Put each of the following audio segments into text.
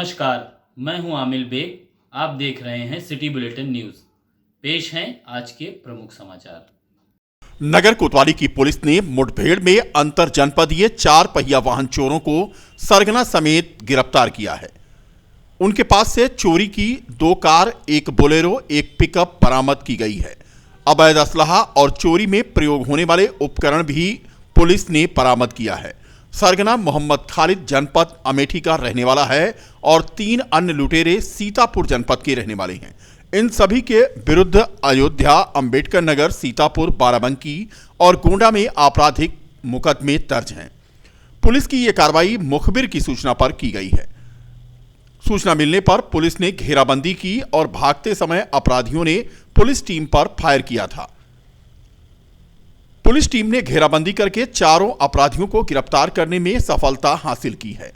नमस्कार, मैं हूं आमिल बेग। आप देख रहे हैं सिटी बुलेटिन न्यूज़। पेश हैं आज के प्रमुख समाचार। नगर कोतवाली की पुलिस ने मुठभेड़ में अंतर जनपदीय 4 पहिया वाहन चोरों को सरगना समेत गिरफ्तार किया है। उनके पास से चोरी की 2 कार, 1 बोलेरो, 1 पिकअप बरामद की गई है। अवैध असलहा और चोरी में प्रयोग होने वाले उपकरण भी पुलिस ने बरामद किया है। सरगना मोहम्मद खालिद जनपद अमेठी का रहने वाला है और 3 अन्य लुटेरे सीतापुर जनपद के रहने वाले हैं। इन सभी के विरुद्ध अयोध्या, अंबेडकर नगर, सीतापुर, बाराबंकी और गोंडा में आपराधिक मुकदमे दर्ज हैं। पुलिस की यह कार्रवाई मुखबिर की सूचना पर की गई है। सूचना मिलने पर पुलिस ने घेराबंदी की और भागते समय अपराधियों ने पुलिस टीम पर फायर किया था। पुलिस टीम ने घेराबंदी करके चारों अपराधियों को गिरफ्तार करने में सफलता हासिल की है।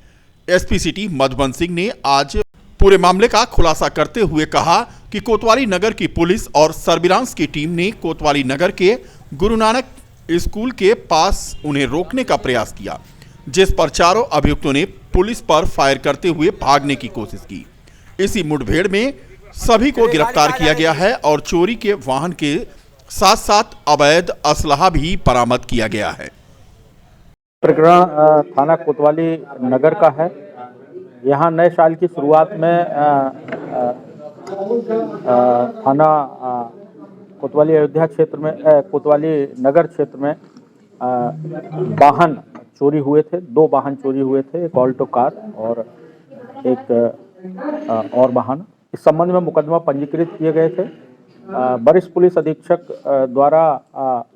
एसपी सिटी मधुबन सिंह ने आज पूरे मामले का खुलासा करते हुए कहा कि कोतवाली नगर की पुलिस और सर्विलांस की टीम ने कोतवाली नगर के गुरु नानक स्कूल के पास उन्हें रोकने का प्रयास किया, जिस पर चारों अभियुक्तों ने पुलिस पर फायर करते हुए भागने की कोशिश की। इसी मुठभेड़ में सभी को गिरफ्तार किया गया है और चोरी के वाहन के साथ साथ अवैध असलहा भी बरामद किया गया है। प्रकरण थाना कोतवाली नगर का है। यहाँ नए साल की शुरुआत में थाना कोतवाली अयोध्या क्षेत्र में कोतवाली नगर क्षेत्र में वाहन चोरी हुए थे। 2 वाहन चोरी हुए थे, एक ऑल्टो कार और एक और वाहन। इस संबंध में मुकदमा पंजीकृत किए गए थे। वरिष्ठ पुलिस अधीक्षक द्वारा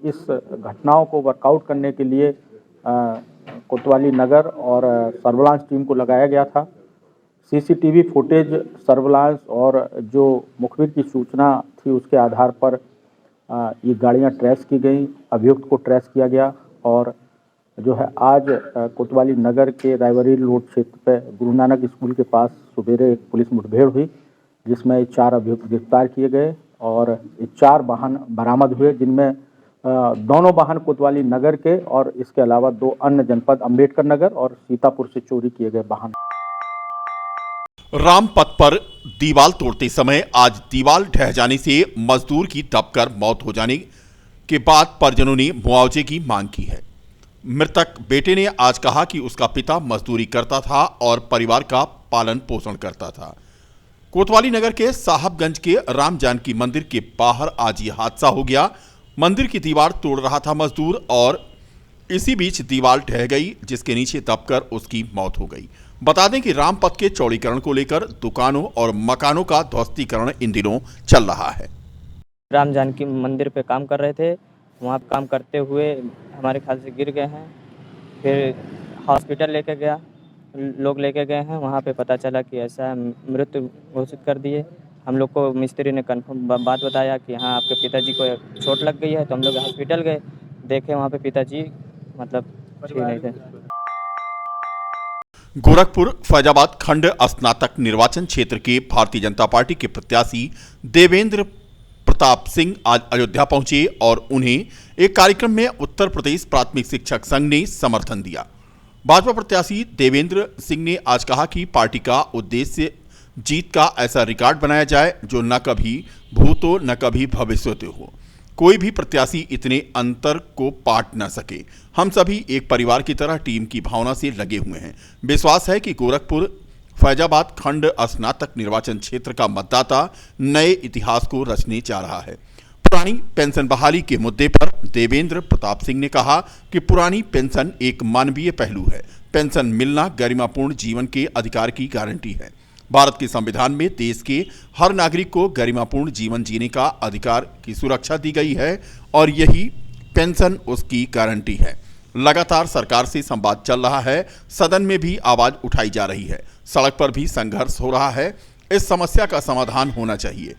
इस घटनाओं को वर्कआउट करने के लिए कोतवाली नगर और सर्विलांस टीम को लगाया गया था। सीसीटीवी फुटेज, सर्विलांस और जो मुखबिर की सूचना थी उसके आधार पर ये गाड़ियां ट्रेस की गई, अभियुक्त को ट्रेस किया गया और जो है आज कोतवाली नगर के रायबरेली रोड क्षेत्र पे गुरु नानक स्कूल के पास सुबेरे एक पुलिस मुठभेड़ हुई, जिसमें 4 अभियुक्त गिरफ्तार किए गए और 4 वाहन बरामद हुए, जिनमें दोनों वाहन कोतवाली नगर के और इसके अलावा 2 अन्य जनपद अम्बेडकर नगर और सीतापुर से चोरी किए गए वाहन। रामपथ पर दीवार तोड़ते समय आज दीवार ढह जाने से मजदूर की दबकर मौत हो जाने के बाद परिजनों ने मुआवजे की मांग की है। मृतक बेटे ने आज कहा कि उसका पिता मजदूरी करता था और परिवार का पालन पोषण करता था। कोतवाली नगर के साहबगंज के राम जानकी मंदिर के बाहर आज ये हादसा हो गया। मंदिर की दीवार तोड़ रहा था मजदूर और इसी बीच दीवार ढह गई, जिसके नीचे दबकर उसकी मौत हो गई। बता दें कि रामपथ के चौड़ीकरण को लेकर दुकानों और मकानों का ध्वस्तीकरण इन दिनों चल रहा है। राम जानकी मंदिर पे काम कर रहे थे, वहाँ काम करते हुए हमारे ख्याल से गिर गए हैं। फिर हॉस्पिटल लेके गया, लोग लेके गए हैं, वहाँ पे पता चला कि ऐसा मृत्यु घोषित कर दिए। हम लोग को मिस्त्री ने कंफर्म बात बताया कि हाँ आपके पिताजी को चोट लग गई है, तो हम लोग हॉस्पिटल गए, देखे वहाँ पे पिताजी मतलब ठीक नहीं थे। गोरखपुर फैजाबाद खंड स्नातक निर्वाचन क्षेत्र के भारतीय जनता पार्टी के प्रत्याशी देवेंद्र प्रताप सिंह आज अयोध्या पहुंचे और उन्हें एक कार्यक्रम में उत्तर प्रदेश प्राथमिक शिक्षक संघ ने समर्थन दिया। भाजपा प्रत्याशी देवेंद्र सिंह ने आज कहा कि पार्टी का उद्देश्य जीत का ऐसा रिकॉर्ड बनाया जाए जो न कभी भूतो न कभी भविष्यते हो। कोई भी प्रत्याशी इतने अंतर को पाट न सके। हम सभी एक परिवार की तरह टीम की भावना से लगे हुए हैं। विश्वास है कि गोरखपुर फैजाबाद खंड स्नातक निर्वाचन क्षेत्र का मतदाता नए इतिहास को रचने जा रहा है। पुरानी पेंशन बहाली के मुद्दे पर देवेंद्र प्रताप सिंह ने कहा कि पुरानी पेंशन एक मानवीय पहलू है। पेंशन मिलना गरिमापूर्ण जीवन के अधिकार की गारंटी है। भारत के संविधान में देश के हर नागरिक को गरिमापूर्ण जीवन जीने का अधिकार की सुरक्षा दी गई है और यही पेंशन उसकी गारंटी है। लगातार सरकार से संवाद चल रहा है, सदन में भी आवाज उठाई जा रही है, सड़क पर भी संघर्ष हो रहा है। इस समस्या का समाधान होना चाहिए।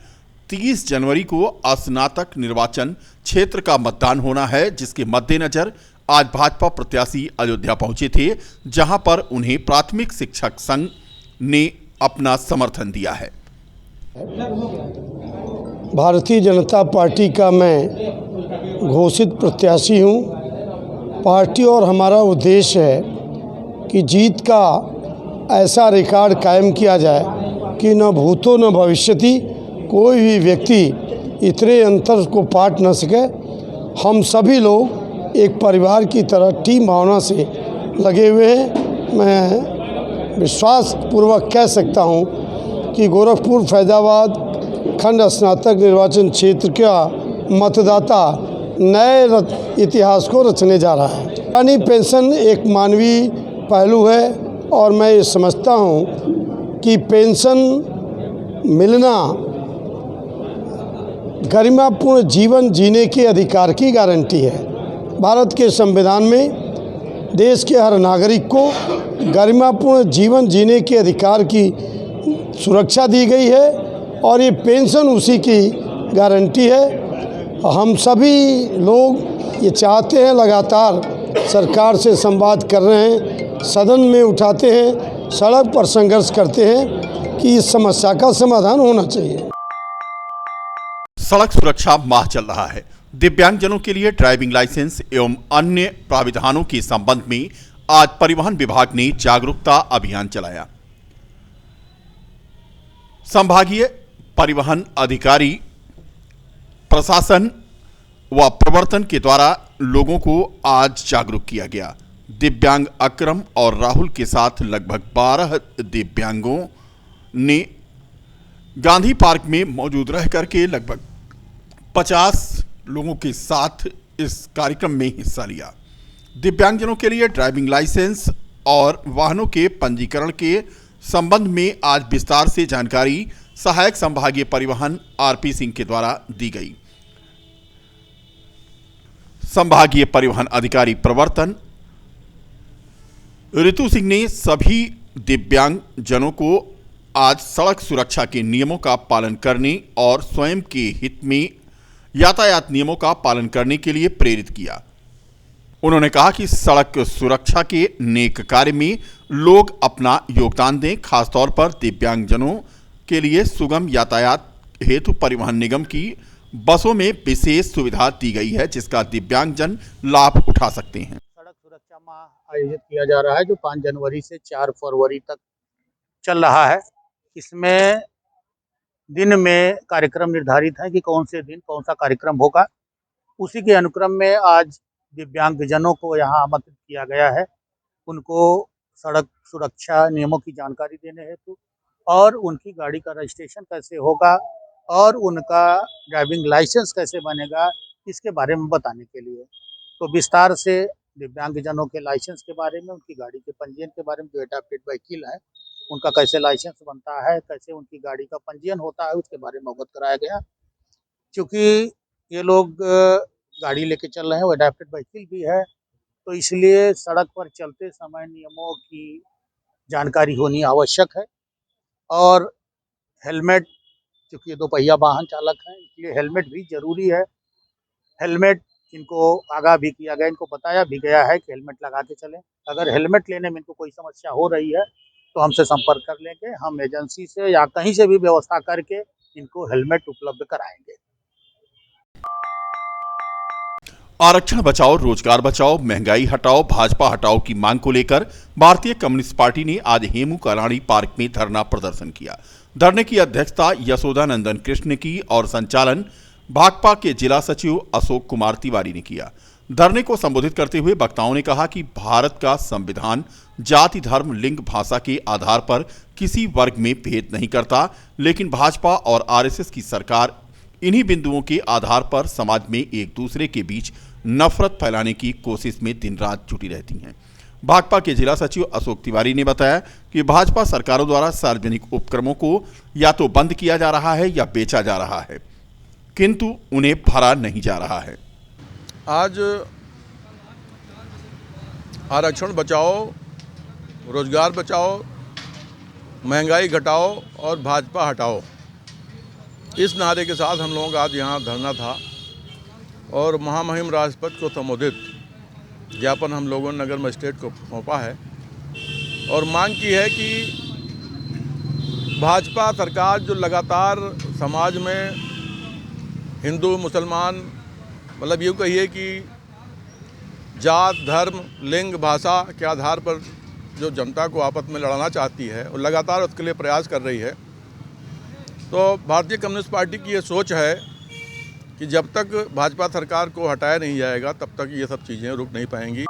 30 जनवरी को स्नातक निर्वाचन क्षेत्र का मतदान होना है, जिसके मद्देनजर आज भाजपा प्रत्याशी अयोध्या पहुंचे थे, जहां पर उन्हें प्राथमिक शिक्षक संघ ने अपना समर्थन दिया है। भारतीय जनता पार्टी का मैं घोषित प्रत्याशी हूं। पार्टी और हमारा उद्देश्य है कि जीत का ऐसा रिकॉर्ड कायम किया जाए कि न भूतो न भविष्यति कोई भी व्यक्ति इतने अंतर को पाट न सके। हम सभी लोग एक परिवार की तरह टीम भावना से लगे हुए हैं। मैं विश्वास पूर्वक कह सकता हूं कि गोरखपुर फैजाबाद खंड स्नातक निर्वाचन क्षेत्र का मतदाता नए इतिहास को रचने जा रहा है। पुरानी पेंशन एक मानवीय पहलू है और मैं ये समझता हूँ कि पेंशन मिलना गरिमापूर्ण जीवन जीने के अधिकार की गारंटी है। भारत के संविधान में देश के हर नागरिक को गरिमापूर्ण जीवन जीने के अधिकार की सुरक्षा दी गई है और ये पेंशन उसी की गारंटी है। हम सभी लोग ये चाहते हैं, लगातार सरकार से संवाद कर रहे हैं, सदन में उठाते हैं, सड़क पर संघर्ष करते हैं कि इस समस्या का समाधान होना चाहिए। सड़क सुरक्षा माह चल रहा है। दिव्यांगजनों के लिए ड्राइविंग लाइसेंस एवं अन्य प्राविधानों के संबंध में आज परिवहन विभाग ने जागरूकता अभियान चलाया। संभागीय परिवहन अधिकारी, प्रशासन व प्रवर्तन के द्वारा लोगों को आज जागरूक किया गया। दिव्यांग अक्रम और राहुल के साथ लगभग 12 दिव्यांगों ने गांधी पार्क में मौजूद रह करके लगभग 50 लोगों के साथ इस कार्यक्रम में हिस्सा लिया। दिव्यांगजनों के लिए ड्राइविंग लाइसेंस और वाहनों के पंजीकरण के संबंध में आज विस्तार से जानकारी सहायक संभागीय परिवहन आरपी सिंह के द्वारा दी गई। संभागीय परिवहन अधिकारी प्रवर्तन ऋतु सिंह ने सभी दिव्यांग जनों को आज सड़क सुरक्षा के नियमों का पालन करने और स्वयं के हित में यातायात नियमों का पालन करने के लिए प्रेरित किया। उन्होंने कहा कि सड़क सुरक्षा के नेक कार्य में लोग अपना योगदान दें। खासतौर पर दिव्यांगजनों के लिए सुगम यातायात हेतु परिवहन निगम की बसों में विशेष सुविधा दी गई है, जिसका दिव्यांगजन लाभ उठा सकते हैं। सड़क सुरक्षा माह आयोजित किया जा रहा है जो 5 जनवरी से 4 फरवरी तक चल रहा है। इसमें दिन में कार्यक्रम निर्धारित है कि कौन से दिन कौन सा कार्यक्रम होगा। उसी के अनुक्रम में आज दिव्यांगजनों को यहाँ आमंत्रित किया गया है। उनको सड़क सुरक्षा नियमों की जानकारी देने हेतु और उनकी गाड़ी का रजिस्ट्रेशन कैसे होगा और उनका ड्राइविंग लाइसेंस कैसे बनेगा, इसके बारे में बताने के लिए। तो विस्तार से दिव्यांगजनों के लाइसेंस के बारे में, उनकी गाड़ी के पंजीयन के बारे में, जो एडाप्टेड व्हीकल है उनका कैसे लाइसेंस बनता है, कैसे उनकी गाड़ी का पंजीयन होता है, उसके बारे में अवगत कराया गया। क्योंकि ये लोग गाड़ी लेके चल रहे हैं, वो एडाप्टेड व्हीकल भी है, तो इसलिए सड़क पर चलते समय नियमों की जानकारी होनी आवश्यक है। और हेलमेट, क्योंकि ये 2 पहिया वाहन चालक हैं, इसलिए हेलमेट भी जरूरी है। हेलमेट इनको आगाह भी किया गया, इनको बताया भी गया है कि हेलमेट लगा के चलें। अगर हेलमेट लेने में इनको कोई समस्या हो रही है तो हमसे संपर्क कर लेंगे। हम एजेंसी से या कहीं से भी व्यवस्था करके इनको हेलमेट उपलब्ध कराएंगे। आरक्षण बचाओ, रोजगार बचाओ, महंगाई हटाओ, भाजपा हटाओ की मांग को लेकर भारतीय कम्युनिस्ट पार्टी ने आज हेमू कालाणी पार्क में धरना प्रदर्शन किया। धरने की अध्यक्षता यशोदानंदन कृष्ण ने की और संचालन भाकपा के जिला सचिव अशोक कुमार तिवारी ने किया। धरने को संबोधित करते हुए वक्ताओं ने कहा कि भारत का संविधान जाति, धर्म, लिंग, भाषा के आधार पर किसी वर्ग में भेद नहीं करता, लेकिन भाजपा और आरएसएस की सरकार इन्हीं बिंदुओं के आधार पर समाज में एक दूसरे के बीच नफरत फैलाने की कोशिश में दिन रात जुटी रहती हैं। भाकपा के जिला सचिव अशोक तिवारी ने बताया कि भाजपा सरकारों द्वारा सार्वजनिक उपक्रमों को या तो बंद किया जा रहा है या बेचा जा रहा है, किंतु उन्हें भरा नहीं जा रहा है। आज आरक्षण बचाओ, रोजगार बचाओ, महंगाई घटाओ और भाजपा हटाओ, इस नारे के साथ हम लोगों का आज यहाँ धरना था और महामहिम राष्ट्रपति को संबोधित ज्ञापन हम लोगों ने नगर मजिस्ट्रेट को सौंपा है और मांग की है कि भाजपा सरकार जो लगातार समाज में हिंदू मुसलमान, मतलब यूँ कहिए कि जात, धर्म, लिंग, भाषा के आधार पर जो जनता को आपस में लड़ाना चाहती है और लगातार उसके लिए प्रयास कर रही है। तो भारतीय कम्युनिस्ट पार्टी की ये सोच है कि जब तक भाजपा सरकार को हटाया नहीं जाएगा तब तक ये सब चीज़ें रुक नहीं पाएंगी।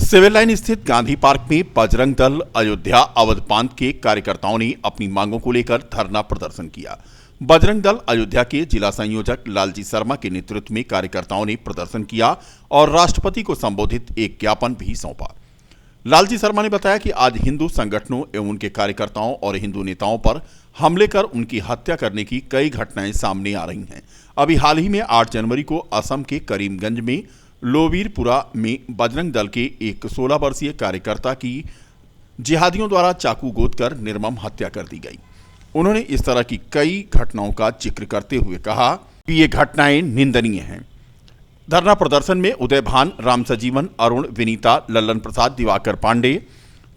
सिविल लाइन स्थित गांधी पार्क में बजरंग दल अयोध्या अवध पांथ के कार्यकर्ताओं ने अपनी मांगों को लेकर धरना प्रदर्शन किया। बजरंग दल अयोध्या के जिला संयोजक लालजी शर्मा के नेतृत्व में कार्यकर्ताओं ने प्रदर्शन किया और राष्ट्रपति को संबोधित एक ज्ञापन भी सौंपा। लालजी शर्मा ने बताया कि आज हिंदू संगठनों एवं उनके कार्यकर्ताओं और हिंदू नेताओं पर हमले कर उनकी हत्या करने की कई घटनाएं सामने आ रही हैं। अभी हाल ही में 8 जनवरी को असम के करीमगंज में लोवीरपुरा में बजरंग दल के एक 16 वर्षीय कार्यकर्ता की जिहादियों द्वारा चाकू गोदकर निर्मम हत्या कर दी गई। उन्होंने इस तरह की कई घटनाओं का जिक्र करते हुए कहा कि ये घटनाएं निंदनीय हैं। धरना प्रदर्शन में उदय भान, राम सजीवन, अरुण, विनीता, लल्लन प्रसाद, दिवाकर पांडे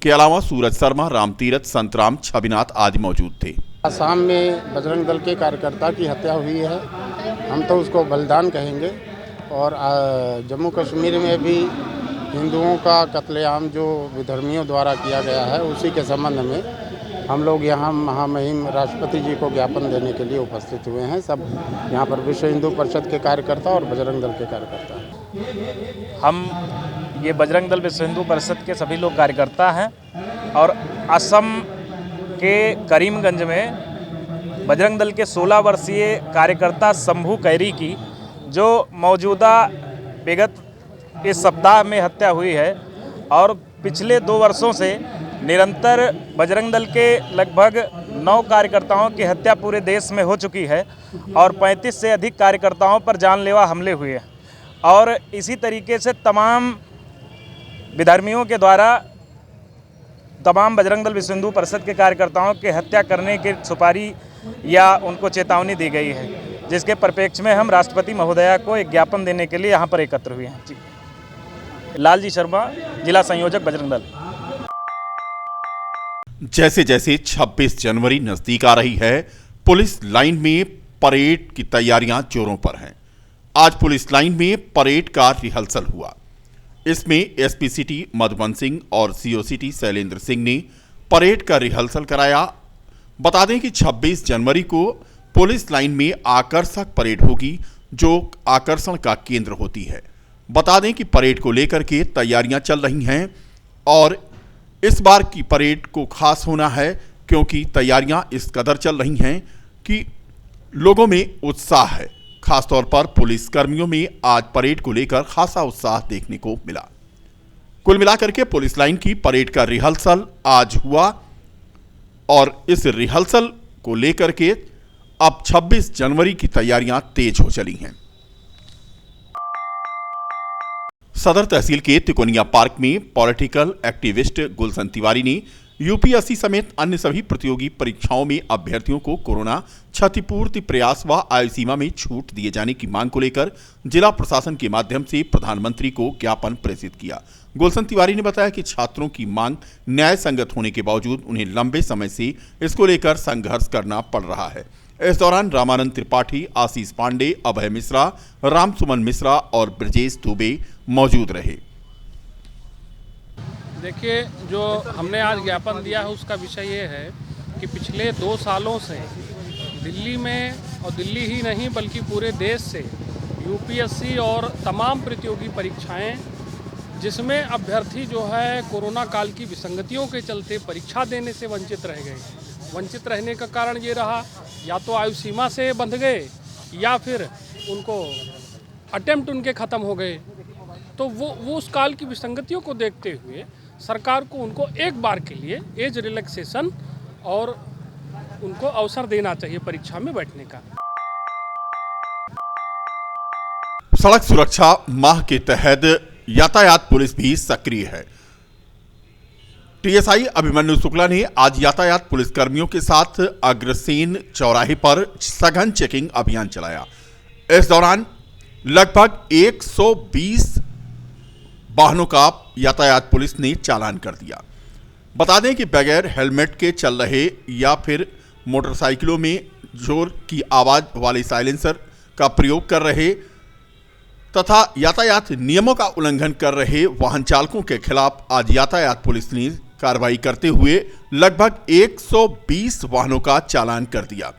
के अलावा सूरज शर्मा, राम तीरथ, संतराम, छविनाथ आदि मौजूद थे। असम में बजरंग दल के कार्यकर्ता की हत्या हुई है, हम तो उसको बलिदान कहेंगे। और जम्मू कश्मीर में भी हिंदुओं का कत्लेआम जो विधर्मियों द्वारा किया गया है, उसी के संबंध में हम लोग यहाँ महामहिम राष्ट्रपति जी को ज्ञापन देने के लिए उपस्थित हुए हैं। सब यहाँ पर विश्व हिंदू परिषद के कार्यकर्ता और बजरंग दल के कार्यकर्ता हैं। हम ये बजरंग दल विश्व हिंदू परिषद के सभी लोग कार्यकर्ता हैं और असम के करीमगंज में बजरंग दल के 16 वर्षीय कार्यकर्ता शंभू कैरी की जो मौजूदा विगत इस सप्ताह में हत्या हुई है और पिछले 2 वर्षों से निरंतर बजरंग दल के लगभग 9 कार्यकर्ताओं की हत्या पूरे देश में हो चुकी है और 35 से अधिक कार्यकर्ताओं पर जानलेवा हमले हुए हैं। और इसी तरीके से तमाम विधर्मियों के द्वारा तमाम बजरंग दल विश्व हिंदू परिषद के कार्यकर्ताओं की हत्या करने की सुपारी या उनको चेतावनी दी गई है, जिसके परिप्रेक्ष्य में हम राष्ट्रपति महोदया को एक ज्ञापन देने के लिए यहाँ पर एकत्र हुए हैं। जी, लालजी शर्मा, जिला संयोजक बजरंग दल। जैसे जैसे 26 जनवरी नजदीक आ रही है, पुलिस लाइन में परेड की तैयारियां जोरों पर हैं। आज पुलिस लाइन में परेड का रिहर्सल हुआ। इसमें एसपी सिटी मधुबन सिंह और सीओ सिटी शैलेंद्र सिंह ने परेड का रिहर्सल कराया। बता दें कि 26 जनवरी को पुलिस लाइन में आकर्षक परेड होगी, जो आकर्षण का केंद्र होती है। बता दें कि परेड को लेकर के तैयारियां चल रही हैं और इस बार की परेड को खास होना है क्योंकि तैयारियां इस कदर चल रही हैं कि लोगों में उत्साह है। खासतौर पर पुलिस कर्मियों में आज परेड को लेकर खासा उत्साह देखने को मिला। कुल मिलाकर के पुलिस लाइन की परेड का रिहर्सल आज हुआ और इस रिहर्सल को लेकर के अब 26 जनवरी की तैयारियां तेज हो चली हैं। सदर तहसील के तिकोनिया पार्क में पॉलिटिकल एक्टिविस्ट गुलशन तिवारी ने यूपीएससी समेत अन्य सभी प्रतियोगी परीक्षाओं में अभ्यर्थियों को कोरोना क्षतिपूर्ति प्रयास व आयु सीमा में छूट दिए जाने की मांग को लेकर जिला प्रशासन के माध्यम से प्रधानमंत्री को ज्ञापन प्रेषित किया। गुलशन तिवारी ने बताया कि छात्रों की मांग न्याय संगत होने के बावजूद उन्हें लंबे समय से इसको लेकर संघर्ष करना पड़ रहा है। इस दौरान रामानंद त्रिपाठी, आशीष पांडे, अभय मिश्रा, रामसुमन मिश्रा और ब्रजेश दुबे मौजूद रहे। देखिए, जो हमने आज ज्ञापन दिया है उसका विषय ये है कि पिछले 2 सालों से दिल्ली में, और दिल्ली ही नहीं बल्कि पूरे देश से यूपीएससी और तमाम प्रतियोगी परीक्षाएं जिसमें अभ्यर्थी जो है कोरोना काल की विसंगतियों के चलते परीक्षा देने से वंचित रह गए। वंचित रहने का कारण ये रहा, या तो आयु सीमा से बंध गए या फिर उनको अटेम्प्ट उनके ख़त्म हो गए। तो वो उस काल की विसंगतियों को देखते हुए सरकार को उनको एक बार के लिए एज रिलैक्सेशन और उनको अवसर देना चाहिए परीक्षा में बैठने का। सड़क सुरक्षा माह के तहत यातायात पुलिस भी सक्रिय है। टीएसआई अभिमन्यु शुक्ला ने आज यातायात पुलिस कर्मियों के साथ अग्रसेन चौराहे पर सघन चेकिंग अभियान चलाया। इस दौरान लगभग 120 वाहनों का यातायात पुलिस ने चालान कर दिया। बता दें कि बगैर हेलमेट के चल रहे या फिर मोटरसाइकिलों में जोर की आवाज़ वाले साइलेंसर का प्रयोग कर रहे तथा यातायात नियमों का उल्लंघन कर रहे वाहन चालकों के खिलाफ आज यातायात पुलिस ने कार्रवाई करते हुए लगभग 120 वाहनों का चालान कर दिया।